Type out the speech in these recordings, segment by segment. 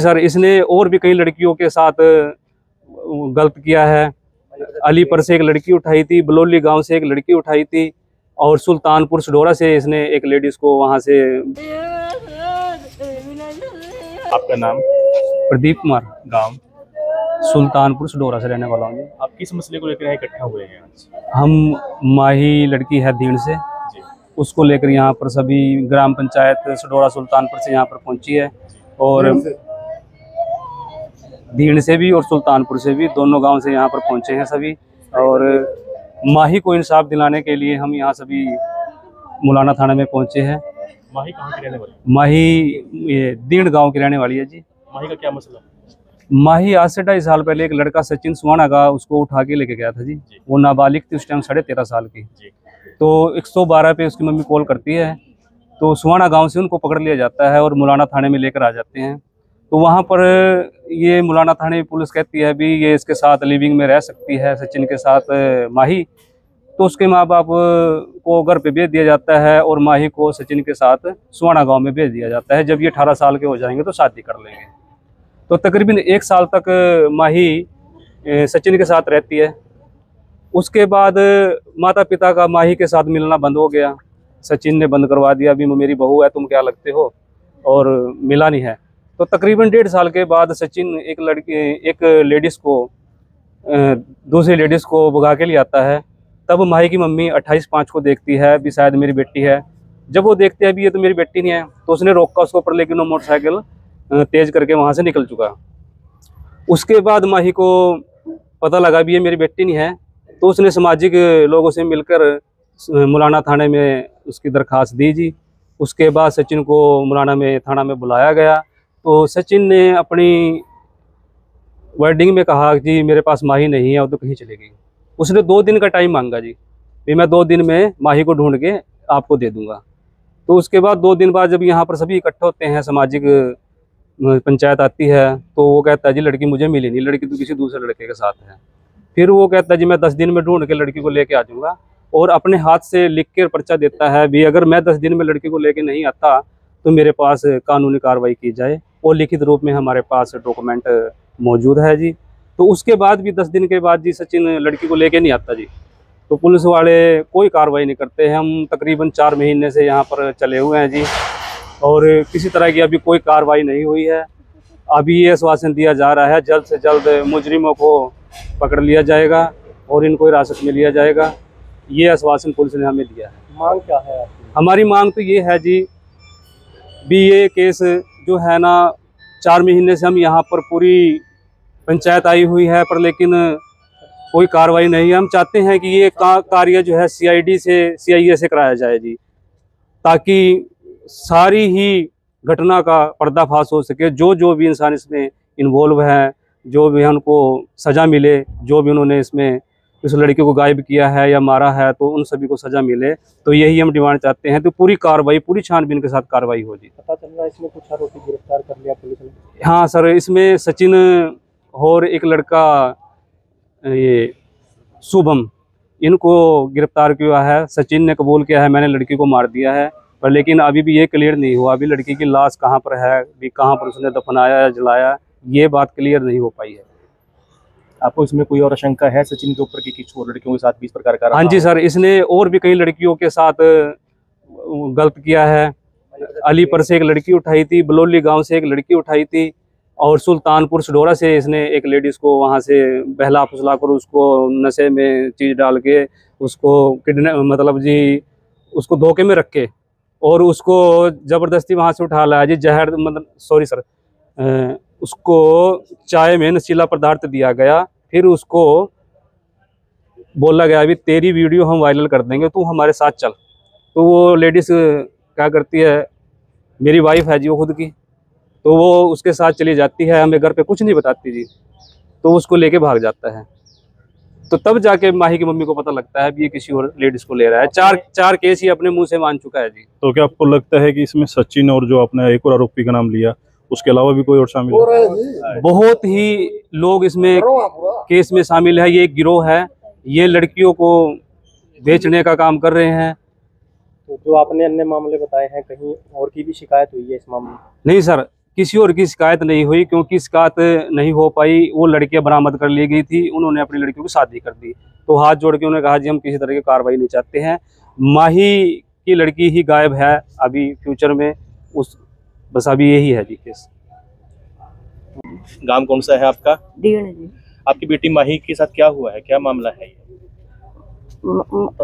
Sir, इसने और भी कई लड़कियों के साथ गलत किया है। अलीपुर से एक लड़की उठाई थी, बलौली गांव से एक लड़की उठाई थी, और सुल्तानपुर सडोरा से इसने एक लेडीज को वहां से। आपका नाम? प्रदीप कुमार, गांव? सुल्तानपुर सडोरा से रहने वाला हूँ। आप किस मसले को लेकर यहाँ इकट्ठा हुए हैं आज? हम माही लड़की है दीण से, उसको लेकर यहाँ पर सभी ग्राम पंचायत सडोरा सुल्तानपुर से यहाँ पर पहुंची है, और दीण से भी और सुल्तानपुर से भी, दोनों गांव से यहाँ पर पहुंचे हैं सभी। और माही को इंसाफ दिलाने के लिए हम यहाँ सभी मुलाना थाना में पहुंचे हैं। माही कहाँ की रहने वाली? माही ये दीण गांव की रहने वाली है जी। माही का क्या मसला? माही आज से 2.5 साल पहले एक लड़का सचिन सुवाना का उसको उठा के लेके गया था जी। वो नाबालिग थी उस टाइम, 13.5 साल की। तो 112 पे उसकी मम्मी कॉल करती है, तो सुवाना गांव से उनको पकड़ लिया जाता है और मुलाना थाने में लेकर आ जाते हैं। तो वहाँ पर ये मुलाना थाने की पुलिस कहती है भी ये इसके साथ लिविंग में रह सकती है, सचिन के साथ माही। तो उसके माँ बाप को घर पे भेज दिया जाता है और माही को सचिन के साथ सुवाना गांव में भेज दिया जाता है। जब ये 18 साल के हो जाएंगे तो शादी कर लेंगे। तो तकरीबन 1 साल तक माही सचिन के साथ रहती है। उसके बाद माता पिता का माही के साथ मिलना बंद हो गया। सचिन ने बंद करवा दिया, अभी मेरी बहू है, तुम क्या लगते हो, और मिला नहीं है। तो तकरीबन 1.5 साल के बाद सचिन एक लेडीज़ को दूसरी लेडीज़ को भगा के ले आता है। तब माही की मम्मी 28/5 को देखती है भी शायद मेरी बेटी है। जब वो देखते हैं भी ये तो मेरी बेटी नहीं है, तो उसने रोका उसको ऊपर, लेकिन वो मोटरसाइकिल तेज करके वहाँ से निकल चुका। उसके बाद माही को पता लगा भी ये मेरी बेटी नहीं है, तो उसने सामाजिक लोगों से मिलकर मुलाना थाने में उसकी दरख्वास्त दी जी। उसके बाद सचिन को मुलाना में थाना में बुलाया गया। तो सचिन ने अपनी वर्डिंग में कहा जी मेरे पास माही नहीं है, वो तो कहीं चली गई। उसने 2 दिन का टाइम मांगा जी, भी मैं 2 दिन में माही को ढूंढ के आपको दे दूंगा। तो उसके बाद 2 दिन बाद जब यहाँ पर सभी इकट्ठे होते हैं, सामाजिक पंचायत आती है, तो वो कहता है जी लड़की मुझे मिली नहीं, लड़की तो किसी दूसरे लड़के के साथ है। फिर वो कहता है जी मैं 10 दिन में ढूंढ के लड़की को लेके आ जाऊँगा, और अपने हाथ से लिख के पर्चा देता है भी अगर मैं 10 दिन में लड़की को लेके नहीं आता तो मेरे पास कानूनी कार्रवाई की जाए, और लिखित रूप में हमारे पास डॉक्यूमेंट मौजूद है जी। तो उसके बाद भी 10 दिन के बाद जी सचिन लड़की को लेके नहीं आता जी। तो पुलिस वाले कोई कार्रवाई नहीं करते हैं। हम तकरीबन 4 महीने से यहाँ पर चले हुए हैं जी, और किसी तरह की अभी कोई कार्रवाई नहीं हुई है। अभी ये आश्वासन दिया जा रहा है जल्द से जल्द मुजरिमों को पकड़ लिया जाएगा और इनको हिरासत में लिया जाएगा। ये आश्वासन पुलिस ने हमें दिया है। मांग क्या है आपकी? हमारी मांग तो ये है जी भी ये केस जो है ना, 4 महीने से हम यहाँ पर पूरी पंचायत आई हुई है, पर लेकिन कोई कार्रवाई नहीं है। हम चाहते हैं कि ये कार्य जो है CID से CIA से कराया जाए जी, ताकि सारी ही घटना का पर्दाफाश हो सके। जो भी इंसान इसमें इन्वॉल्व है, जो भी उनको सज़ा मिले, जो भी उन्होंने इसमें इस लड़की को गायब किया है या मारा है, तो उन सभी को सज़ा मिले। तो यही हम डिमांड चाहते हैं। तो पूरी कार्रवाई, पूरी छानबीन के साथ कार्रवाई हो जी। पता चल रहा है इसमें कुछ आरोपी गिरफ्तार कर लिया पुलिस ने? हाँ सर, इसमें सचिन और एक लड़का ये शुभम, इनको गिरफ्तार किया है। सचिन ने कबूल किया है मैंने लड़की को मार दिया है, पर लेकिन अभी भी ये क्लियर नहीं हुआ अभी लड़की की लाश कहाँ पर है, भी कहाँ पर उसने दफनाया या जलाया, ये बात क्लियर नहीं हो पाई है। आपको इसमें कोई और आशंका है सचिन के ऊपर की किसी और लड़कियों के साथ भी इस प्रकार का? हाँ जी सर, इसने और भी कई लड़कियों के साथ गलत किया है। अलीपुर से एक लड़की उठाई थी, बलौली गांव से एक लड़की उठाई थी, और सुल्तानपुर सडोरा से इसने एक लेडीज़ को वहां से बहला फुसला कर उसको नशे में चीज़ डाल के उसको मतलब जी उसको धोखे में रख के और उसको ज़बरदस्ती वहां से उठा लाया जी। जहर मतलब सॉरी सर, उसको चाय में नशीला पदार्थ दिया गया। फिर उसको बोला गया भी तेरी वीडियो हम वायरल कर देंगे, तू हमारे साथ चल। तो वो लेडीज़ क्या करती है, मेरी वाइफ है जी वो खुद की, तो वो उसके साथ चली जाती है, हमें घर पे कुछ नहीं बताती जी। तो उसको लेके भाग जाता है। तो तब जाके माही की मम्मी को पता लगता है कि ये किसी और लेडीज को ले रहा है। चार केस ही अपने मुंह से मान चुका है जी। तो क्या आपको लगता है कि इसमें सचिन और जो आपने एक और आरोपी का नाम लिया उसके अलावा भी कोई और शामिल है? बहुत ही लोग इसमें केस में शामिल है। ये एक गिरोह है, ये लड़कियों को बेचने का काम कर रहे हैं। तो जो आपने अन्य मामले बताए हैं, कहीं और की भी शिकायत हुई है इस मामले में? नहीं सर, किसी और की शिकायत नहीं हुई, क्योंकि शिकायत नहीं हो पाई। वो लड़कियां बरामद कर ली गई थी, उन्होंने अपनी लड़कियों की शादी कर दी। तो हाथ जोड़ के उन्होंने कहा जी हम किसी तरह की कार्रवाई नहीं चाहते हैं। माही की लड़की ही गायब है अभी, फ्यूचर में उस बस अभी यही है जी केस। गांव कौन सा है आपका? दीण जी। आपकी बेटी माही के साथ क्या हुआ है, क्या मामला है ये?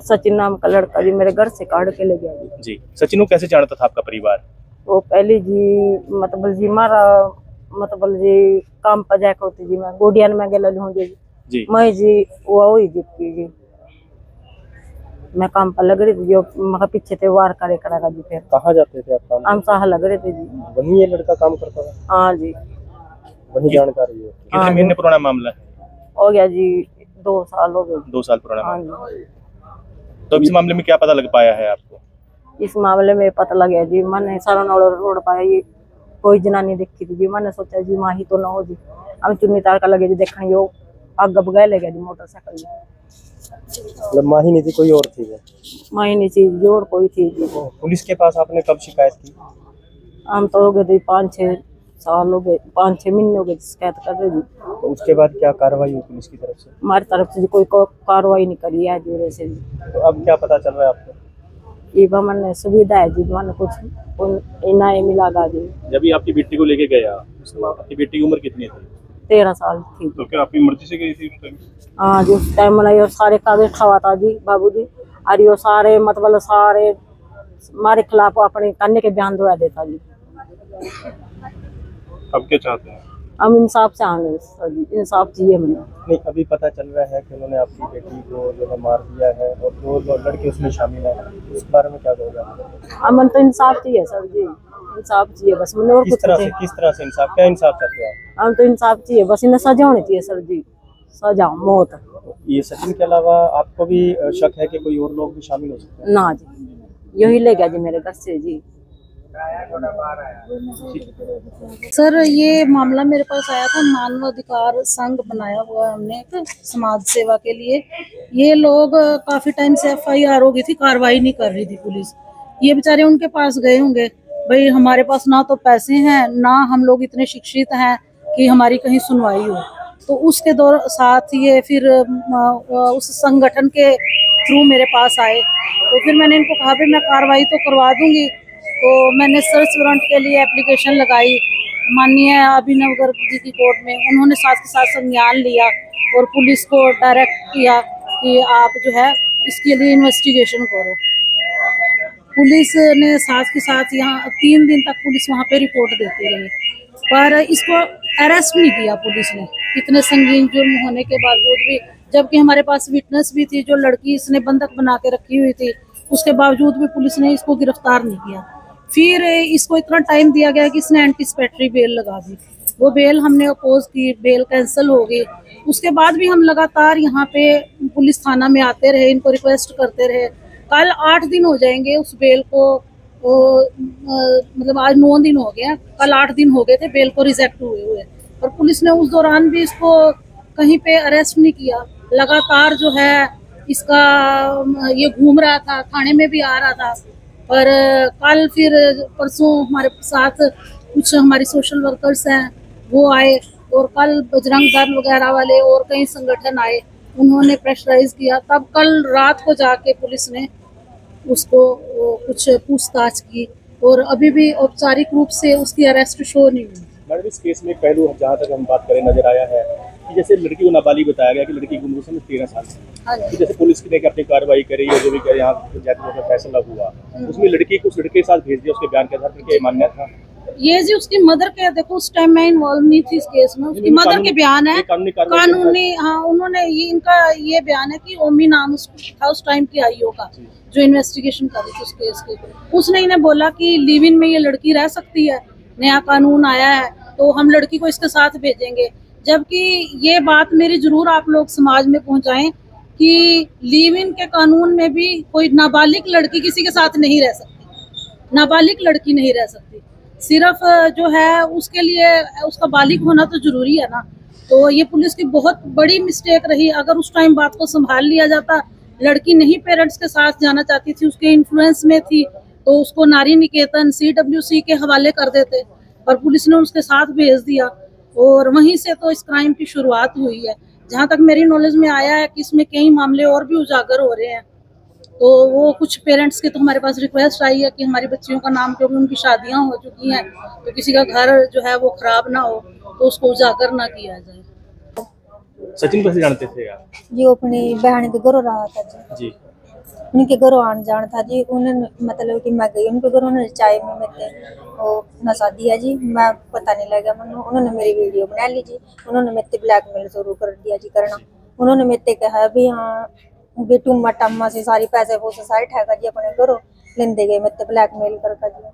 सचिन नाम का लड़का जी मेरे घर से काट के ले गया जी। जी, सचिन को कैसे जानता था आपका परिवार? वो पहले जी मतलब जी मारा मतलब जी काम पर जाया करती जी, मैं गोडियन में गेल हूँ जी। मैं जी वो हुई जी मैं काम पर लग रही थी जो मगर पीछे थे वार करे करेगा जी। फिर कहाँ जाते थे आप काम? हम साह लग रहे थे जी। वहीं ये लड़का काम करता था? हाँ जी, वही जानकारी है। कितने महीने पुराना मामला है? हो गया जी 2 साल हो गए। 2 साल पुराना हाँ मामला। जी। तो इस मामले में क्या पता लग पाया है आपको? इस मामले में पता लग गया जी, मैंने सारा रोड पाया ये कोई जनानी देखी थी जी। मैंने सोचा जी माही तो ना हो जी, हम चुन्नी तार का लगे जी देखने जो आग गए ले गया जी मोटरसाइकिल जी। मतलब माही नहीं थी, कोई और थी वो? माही नहीं थी जी, और कोई थी जी। पुलिस के पास आपने कब शिकायत की? हम तो हो गए थे 5-6 साल हो गए, 5-6 महीने हो गए शिकायत कर रहे जी। तो उसके बाद क्या कार्रवाई हुई पुलिस की तरफ से? हमारी तरफ से जी कोई कार्रवाई नहीं करी है जी वैसे जी। तो अब क्या पता चल रहा है आपको? ये मैंने सुविधा है जी, मैंने कुछ इनाम मिला जी। जब भी आपकी बेटी को लेके गया, आपकी बेटी की उम्र कितनी थी? 13 साल थी। तो क्या आपकी मर्जी से गई थी? हाँ जी, उस टाइम मैंने सारे कागज खावा था जी बाबू जी, और यो सारे मतलब सारे हमारे खिलाफ अपने करने के बयान दुआ देता जी। अब क्या चाहते हैं? हम इंसाफ से आने सर जी, इंसाफ चाहिए मैंने। नहीं, अभी पता चल रहा है कि उन्होंने आपकी बेटी को जो है मार दिया है और 2 लड़के उसमें शामिल हैं, इस बारे में क्या कहोगे? हमें तो इंसाफ चाहिए सर जी, इंसाफ चाहिए बस, मैंने और कुछ नहीं। किस तरह से इंसाफ, क्या इंसाफ चाहते हैं? हम तो इंसाफ चाहिए बस, इन्हें सजा होनी चाहिए सर जी, सजा मौत। ये सचिन के अलावा आपको भी शक है कि कोई और लोग भी शामिल हो सकते हैं? ना जी, यही ले गया जी मेरे घर से जी। सर ये मामला मेरे पास आया था, मानवाधिकार संघ बनाया हुआ है हमने एक समाज सेवा के लिए। ये लोग काफी टाइम से FIR हो गई थी, कार्रवाई नहीं कर रही थी पुलिस। ये बेचारे उनके पास गए होंगे, भाई हमारे पास ना तो पैसे हैं ना हम लोग इतने शिक्षित हैं कि हमारी कहीं सुनवाई हो। तो उसके दौर साथ ये फिर उस संगठन के थ्रू मेरे पास आए, तो फिर मैंने इनको कहा भाई मैं कार्रवाई तो करवा दूंगी। तो मैंने सर्च वारंट के लिए एप्लीकेशन लगाई माननीय अभिनव गर्ग जी की कोर्ट में। उन्होंने साथ के साथ संज्ञान लिया और पुलिस को डायरेक्ट किया कि आप जो है इसके लिए इन्वेस्टिगेशन करो। पुलिस ने साथ के साथ यहाँ 3 दिन तक पुलिस वहाँ पे रिपोर्ट देती रही, पर इसको अरेस्ट नहीं किया पुलिस ने, इतने संगीन जुर्म होने के बावजूद भी। जबकि हमारे पास विटनेस भी थी, जो लड़की इसने बंधक बना के रखी हुई थी, उसके बावजूद भी पुलिस ने इसको गिरफ्तार नहीं किया। फिर इसको इतना टाइम दिया गया कि इसने एंटीसिपेटरी बेल लगा दी। वो बेल हमने अपोज की, बेल कैंसिल हो गई। उसके बाद भी हम लगातार यहाँ पे पुलिस थाना में आते रहे, इनको रिक्वेस्ट करते रहे। कल 8 दिन हो जाएंगे उस बेल को, मतलब आज 9 दिन हो गए, कल 8 दिन हो गए थे बेल को रिजेक्ट हुए, पर पुलिस ने उस दौरान भी इसको कहीं पे अरेस्ट नहीं किया। लगातार जो है इसका ये घूम रहा था, थाने में भी आ रहा था। पर कल फिर परसों हमारे साथ कुछ हमारी सोशल वर्कर्स हैं वो आए, और कल बजरंग दल वगैरह वाले और कई संगठन आए, उन्होंने प्रेशराइज किया। तब कल रात को जाके पुलिस ने उसको कुछ पूछताछ की, और अभी भी औपचारिक रूप से उसकी अरेस्ट शो नहीं हुई। मैडम इस केस में पहलू जहाँ तक हम बात करें नजर आया है कि जैसे लड़की को नाबालिग बताया गया कि लड़की की उम्र सिर्फ 13 साल की, जैसे पुलिस ने अपनी कार्रवाई करी है, जो भी यहाँ पंचायत में फैसला हुआ उसमें लड़की को उस लड़के के साथ भेज दिया, उसके बयान के आधार पर मान्य था ये जी उसकी मदर के, देखो उस टाइम मैं इन्वॉल्व नहीं थी इस केस में, उसकी मदर के बयान है कानूनी। हाँ, उन्होंने ये इनका ये बयान है कि ओमी नाम था उस टाइम की आईओ का, जो इन्वेस्टिगेशन कर रही थी उस केस की। उसने इन्हें बोला कि लिव इन में ये लड़की रह सकती है, नया कानून आया है तो हम लड़की को इसके साथ भेजेंगे। जबकि ये बात मेरी जरूर आप लोग समाज में पहुंचाएं कि लिव इन के कानून में भी कोई नाबालिग लड़की किसी के साथ नहीं रह सकती, नाबालिग लड़की नहीं रह सकती। सिर्फ जो है उसके लिए उसका बालिग होना तो जरूरी है ना। तो ये पुलिस की बहुत बड़ी मिस्टेक रही। अगर उस टाइम बात को संभाल लिया जाता, लड़की नहीं पेरेंट्स के साथ जाना चाहती थी, उसके इन्फ्लुएंस में थी, तो उसको नारी निकेतन CWC के हवाले कर देते। और पुलिस ने उसके साथ भेज दिया और वहीं से तो इस क्राइम की शुरुआत हुई है। जहाँ तक मेरी नॉलेज में आया है कि इसमें कई मामले और भी उजागर हो रहे हैं। तो वो कुछ पेरेंट्स की तो हमारे पास रिक्वेस्ट आई है कि हमारी बच्चियों का नाम, क्योंकि उनकी शादियां हो चुकी हैं, तो किसी का घर जो है वो खराब ना हो, तो उसको उजागर ना किया जाए। सचिन कैसे जानते थे आप? जी वो अपनी बहन के घरों रहा था जी। उनके घरों आन जान था जी। उन्होंने मतलब कि मैं गई उनके घरों, उन्होंने चाय में मेरे वो नशा दिया जी। मैं पता नहीं लगा मैंने, उन्होंने मेरी वीडियो बना ली जी। उन्होंने मेरे ब्लैकमेल शुरू कर दिया जी करना। उन्होंने मेरे कहा भी हाँ भी टुम्मा टम्मा से सारी पैसे वो सारे ठेका जी अपने घरों लेंदे गए, मेरे ब्लैकमेल करके जी।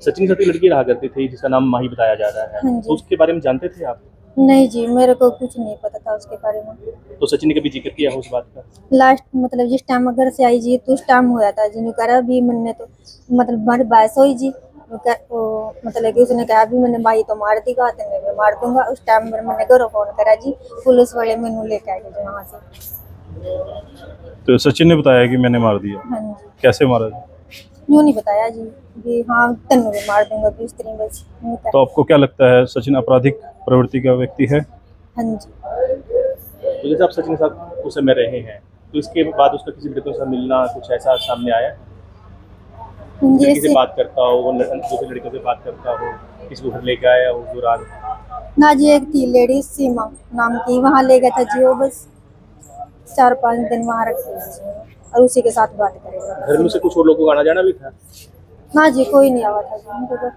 सचिन के साथ एक लड़की रहा करती थी जिसका नाम माही बताया जा रहा है, हाँ तो उसके बारे में जानते थे आप? नहीं जी, मेरे को कुछ नहीं पता था उसके बारे में। तो सचिन ने कभी जिक्र किया हो उस बात का? लास्ट मतलब जिस टाइम घर से आई जी तो उस टाइम होया था जी। कह रहा भी मैंने तो मतलब हमारी बहस हुई जी। मतलब कि उसने कहा भी मैंने भाई तो मार दी का, मैं मार दूंगा। उस टाइम मैंने घरों फोन करा जी, पुलिस वाले मैंने लेके आए जी वहाँ से। तो सचिन ने बताया कि मैंने मार दिया? हाँ जी। कैसे मारा जी? यूँ नहीं बताया जी भी हाँ तेनों भी मार दूंगा भी इस तरह बस। तो आपको क्या लगता है सचिन आपराधिक प्रवृत्ति का व्यक्ति है? हाँ जी। तो जैसे आप सचिन के साथ उस समय रहे हैं, तो इसके बाद उसका किसी लड़के के साथ मिलना कुछ ऐसा सामने आया? किसी से बात करता हो, वो दूसरे लड़के से बात करता हो, किसी को घर लेके आया हो दौरान? ना जी, एक थी लेडीज सीमा नाम की, वहाँ ले गया था जी। वो बस 4-5 दिन वहाँ रखे और उसी के साथ बात करेगा। घर में से कुछ और लोगों का आना जाना भी था? ना जी, कोई नहीं आवा था जी उनके घर।